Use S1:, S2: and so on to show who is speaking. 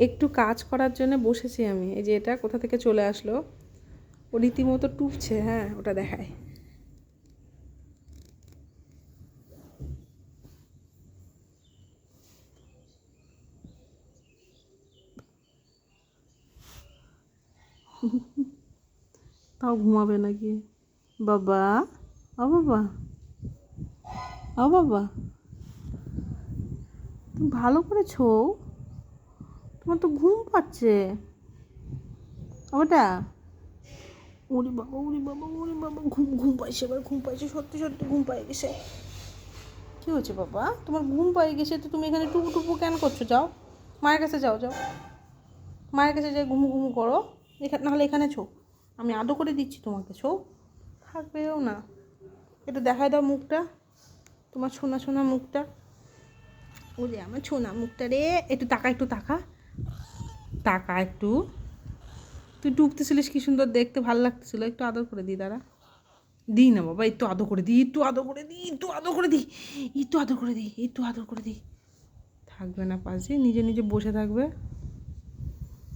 S1: একটু কাজ করার জন্য বসেছি আমি। এই যে এটা কোথা থেকে চলে আসলো, ও রীতিমতো টুপছে। হ্যাঁ, ওটা দেখায়। তাও ঘুমাবে নাকি? বাবা, ও বাবা, ও বাবা, তুমি ভালো করেছো, তোমার তো ঘুম পাচ্ছে। ওটা, ওরে বাবা, ওরে বাবা, ওরে বাবা, ঘুম ঘুম পাইছে, এবার ঘুম পাইছে, সত্যি সত্যি ঘুম পাই গেছে। কী হয়েছে বাবা, তোমার ঘুম পাই গেছে তো তুমি এখানে টুকু টুকু কেন করছো? যাও মায়ের কাছে, যাও যাও, মায়ের কাছে যাই ঘুমু ঘুমু করো। এখানে নাহলে এখানে ছো, আমি আদো করে দিচ্ছি তোমাকে, ছো। থাকবেও না, একটু দেখাই দাও মুখটা, তোমার সোনা সোনা মুখটা। ও রে আমার সোনা মুখটা রে, একটু তাকা, একটু তাকা, তাকা একটু। তুই ডুবতেছিলিস, কি সুন্দর দেখতে, ভালো লাগতেছিল। একটু আদর করে দিই, দাঁড়া। দিই না বাবা, একটু আদর করে দিই, একটু আদর করে দিই, একটু আদর করে দিই, একটু আদর করে দিই, একটু আদর করে দিই। থাকবে না পাশে, নিজে নিজে বসে থাকবে।